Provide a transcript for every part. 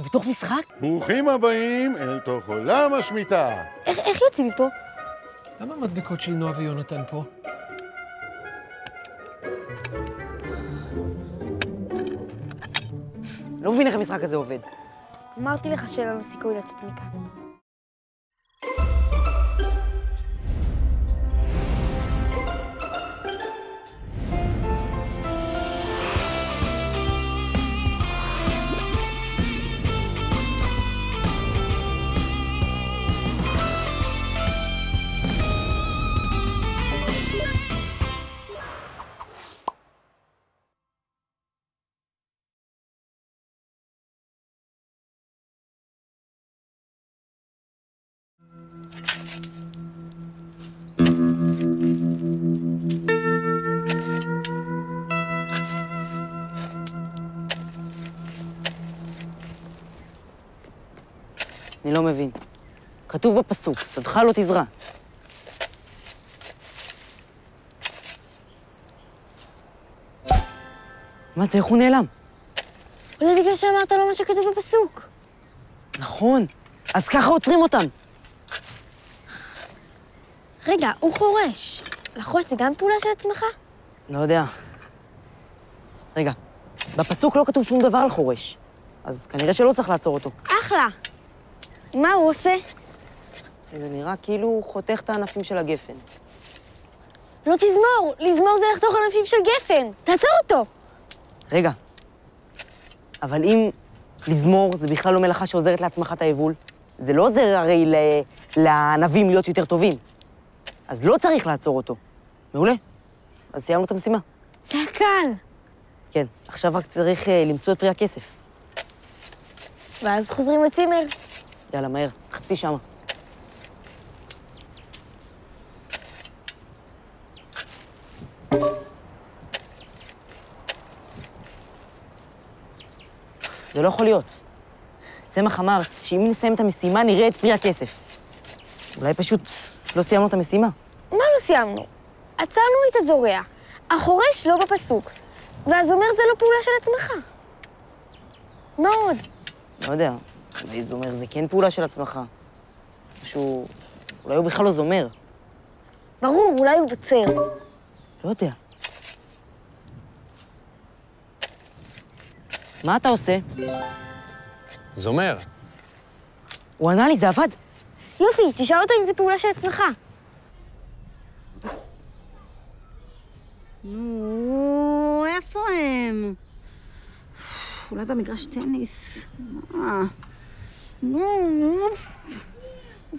אנחנו בתוך משחק? ברוכים הבאים אל תוך עולם השמיטה. איך יוצאים מפה? למה המדבקות של נועה ויונתן פה? לא מבין איך המשחק הזה עובד. אמרתי לך שאין לנו סיכוי לצאת מכאן. אני לא מבין. כתוב בפסוק, שדך לא תזרע. מה זה, איך הוא נעלם? אולי בגלל שאמרת לו מה שכתוב בפסוק. נכון, אז ככה עוצרים אותם. רגע, הוא חורש. לחוש זה גם פעולה של עצמך? לא יודע. רגע, בפסוק לא כתוב שום דבר על חורש, אז כנראה שלא צריך לעצור אותו. אחלה. מה הוא עושה? זה נראה כאילו הוא חותך את הענפים של הגפן. לא תזמור. לזמור זה לחתוך ענפים של גפן. תעצור אותו. רגע, אבל אם לזמור זה בכלל לא מלאכה שעוזרת להצמחת היבול, זה לא עוזר הרי לענבים להיות יותר טובים. אז לא צריך לעצור אותו. מעולה. אז סיימנו את המשימה. זה הקל. כן, עכשיו רק צריך למצוא את פרי הכסף. ואז חוזרים לצימר. יאללה, מהר, תחפשי שמה. זה לא יכול להיות. צמח אמר שאם נסיים את המשימה, נראה את פרי הכסף. אולי פשוט לא סיימנו את המשימה. מה לא סיימנו? עצרנו את הזורע. החורש לא בפסוק. ואז אומר זה לא פעולה של עצמך. מה עוד? לא יודע, אולי זומר זה כן פעולה של עצמך. משהו... אולי הוא בכלל לא זומר. ברור, אולי הוא בוצר. לא יודע. מה אתה עושה? זומר. הוא ענה לי, זה עבד. יופי, תשאל אותו אם זה פעולה של עצמך. נו, איפה הם? אולי במגרש טניס. נו,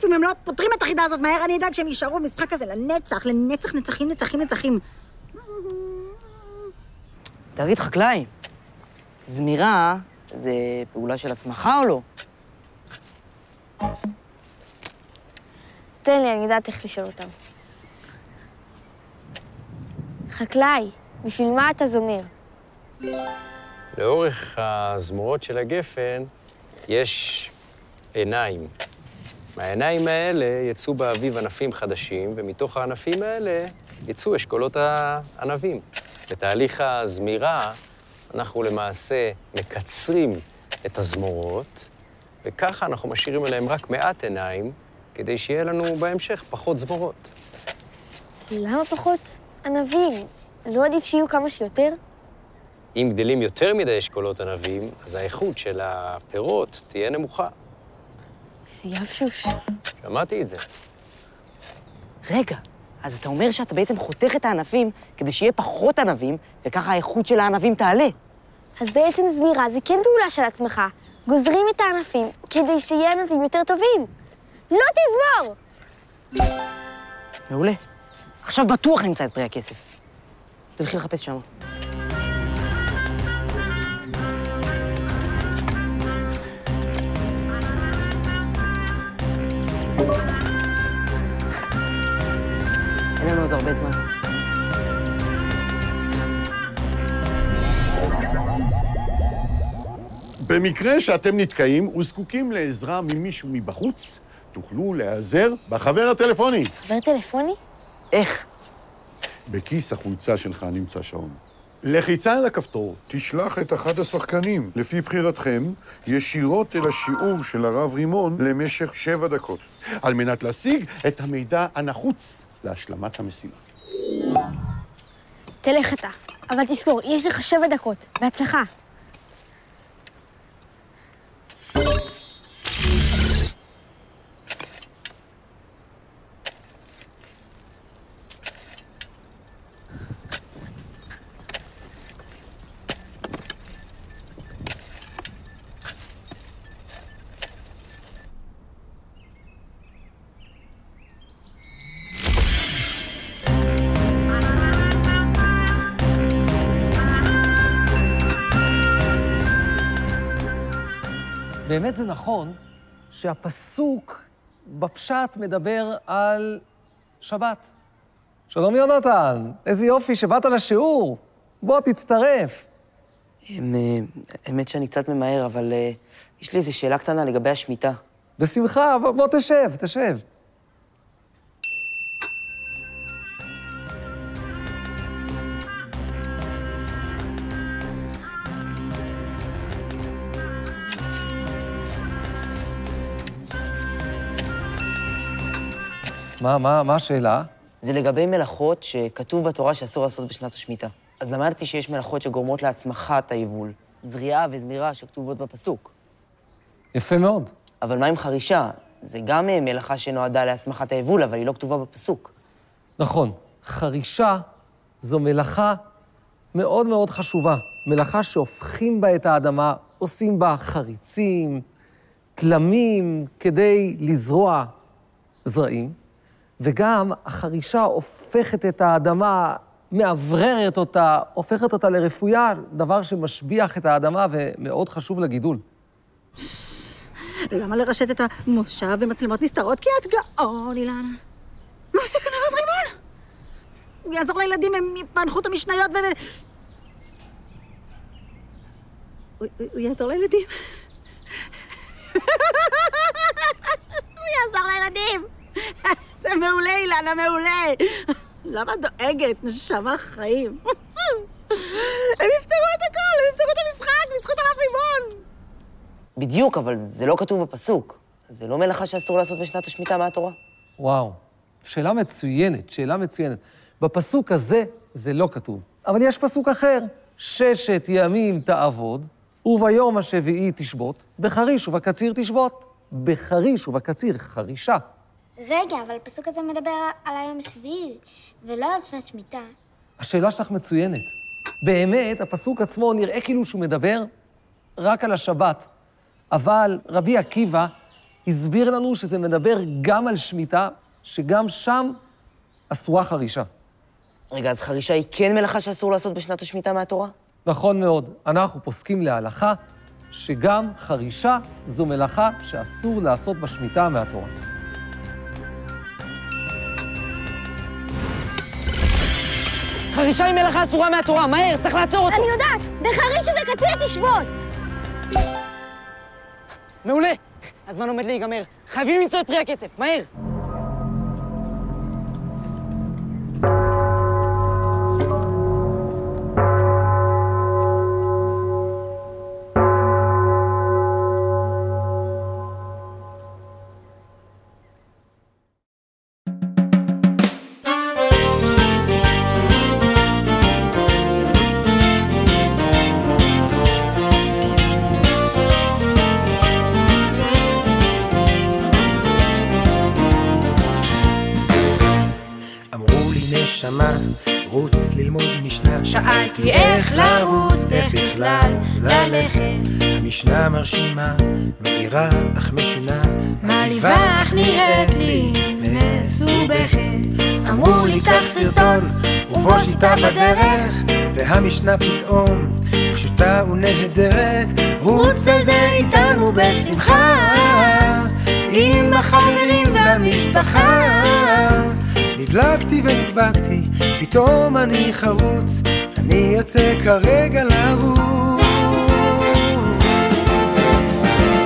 אם הם לא פותרים את החידה הזאת מהר, אני אדאג שהם יישארו במשחק הזה לנצח, לנצח, נצחים, נצחים, נצחים. תגיד, חקלאי, זמירה זה פעולה של עצמך או לא? תן לי, אני יודעת איך לשאול אותם. חקלאי, בשביל מה אתה זומר? לאורך הזמורות של הגפן יש עיניים. מהעיניים האלה יצאו באביב ענפים חדשים, ומתוך הענפים האלה יצאו אשכולות הענבים. בתהליך הזמירה אנחנו למעשה מקצרים את הזמורות, וככה אנחנו משאירים עליהם רק מעט עיניים, כדי שיהיה לנו בהמשך פחות זמורות. למה פחות ענבים? לא עדיף שיהיו כמה שיותר? אם גדלים יותר מדי אשכולות ענבים, אז האיכות של הפירות תהיה נמוכה. סייבשוש. שמעתי את זה. רגע, אז אתה אומר שאתה בעצם חותך את הענפים כדי שיהיה פחות ענבים, וככה האיכות של הענבים תעלה. אז בעצם זמירה זה כן פעולה של עצמך. גוזרים את הענפים כדי שיהיה ענפים יותר טובים. לא תזמור! מעולה. עכשיו בטוח נמצא את פרי הכסף. תלכי לחפש שמה. אין לנו עוד הרבה זמן. במקרה שאתם נתקעים וזקוקים לעזרה ממישהו מבחוץ, תוכלו להיעזר בחבר הטלפוני. חבר טלפוני? איך? בכיס החולצה שלך נמצא שעון. לחיצה על הכפתור תשלח את אחד השחקנים, לפי בחירתכם, ישירות אל השיעור של הרב רימון למשך 7 דקות, על מנת להשיג את המידע הנחוץ להשלמת המשימה. תלך אתה, אבל תזכור, יש לך 7 דקות. בהצלחה. באמת זה נכון שהפסוק בפשט מדבר על שבת. שלום יונתן, איזה יופי שבאת לשיעור. בוא, תצטרף. האמת שאני קצת ממהר, אבל יש לי איזו שאלה קטנה לגבי השמיטה. בשמחה, בוא תשב, תשב. מה השאלה? זה לגבי מלאכות שכתוב בתורה שאסור לעשות בשנת השמיטה. אז למדתי שיש מלאכות שגורמות להצמחת היבול, זריעה וזמירה שכתובות בפסוק. יפה מאוד. אבל מה עם חרישה? זה גם מלאכה שנועדה להצמחת היבול, אבל היא לא כתובה בפסוק. נכון. חרישה זו מלאכה מאוד מאוד חשובה. מלאכה שהופכים בה את האדמה, עושים בה חריצים, תלמים, כדי לזרוע זרעים. וגם החרישה הופכת את האדמה, מעבררת אותה, הופכת אותה לרפויה, דבר שמשביח את האדמה ומאוד חשוב לגידול. למה לרשת את המושב במצלמות נסתרות? כי את גאון, אילנה. מה עושה כאן הרב רימון? הוא יעזור לילדים, הם יפענחו את המשניות הוא יעזור לילדים. הוא יעזור לילדים. זה מעולה, אילנה, מעולה. למה דואגת? נשמה חיים. הם יפתרו את הכל, הם יפתרו את המשחק, בזכות הרב רימון. בדיוק, אבל זה לא כתוב בפסוק. זה לא מלאכה שאסור לעשות בשנת השמיטה מהתורה. וואו, שאלה מצוינת, שאלה מצוינת. בפסוק הזה זה לא כתוב. אבל יש פסוק אחר, 6 ימים תעבוד, וביום השביעי תשבות, בחריש ובקציר תשבות. בחריש ובקציר, חרישה. רגע, אבל הפסוק הזה מדבר על היום השביעי, ולא על שנת שמיטה. השאלה שלך מצוינת. באמת, הפסוק עצמו נראה כאילו שהוא מדבר רק על השבת. אבל רבי עקיבא הסביר לנו שזה מדבר גם על שמיטה, שגם שם אסורה חרישה. רגע, אז חרישה היא כן מלאכה שאסור לעשות בשנת השמיטה מהתורה? נכון מאוד. אנחנו פוסקים להלכה שגם חרישה זו מלאכה שאסור לעשות בשמיטה מהתורה. חרישה היא מלאכה אסורה מהתורה, מהר, צריך לעצור אותו. אני יודעת, בחריש ובקציר תשבות. מעולה. הזמן עומד להיגמר. חייבים למצוא את פרי הכסף, מהר. נשמה, רוץ ללמוד משנה. שאלתי איך לרוץ, איך בכלל ללכת. המשנה מרשימה, מאירה אך משונה, מעליבה אך נראית לי מסובכת. אמרו לי קח סרטון ובוא שיטה בדרך, והמשנה פתאום פשוטה ונהדרת. רוץ על זה איתנו בשמחה, עם החברים והמשפחה. נדלקתי ונדבקתי, פתאום אני חרוץ, אני יוצא כרגע לרוץ.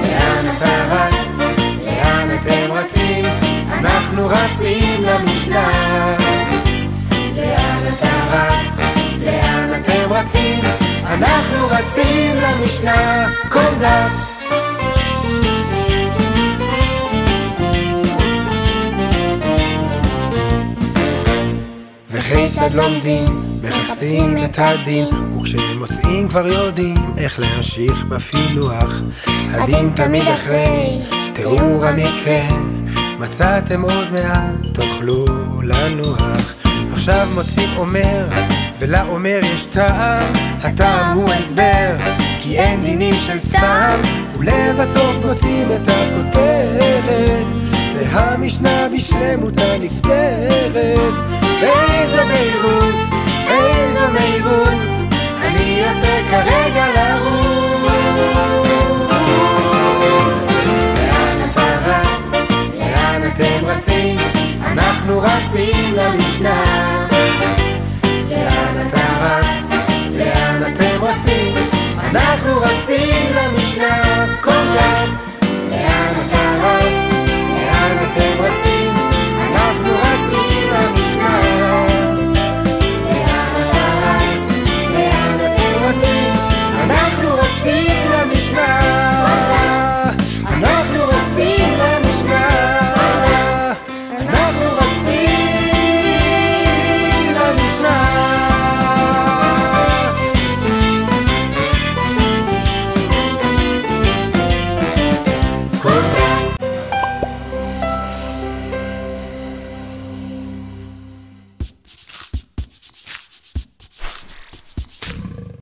לאן אתה רץ? לאן אתם רצים? אנחנו רצים למשנה. לאן אתה רץ? לאן אתם רצים, אנחנו רצים למשנה קונדת. וכיצד לומדים, מחפשים את הדין, וכשהם מוצאים כבר יודעים איך להמשיך בפילוח. הדין תמיד אחרי תיאור המקרה, מצאתם עוד מעט, תוכלו לנוח. עכשיו מוצאים אומר, ולאומר יש טעם, הטעם הוא הסבר, כי אין דינים של סתם, ולבסוף מוצאים את הכותרת, והמשנה בשלמותה נפטרת. איזו מהירות, איזו מהירות, אני יוצא כרגע לרוץ. לאן אתה רץ? לאן אתם רצים? אנחנו רצים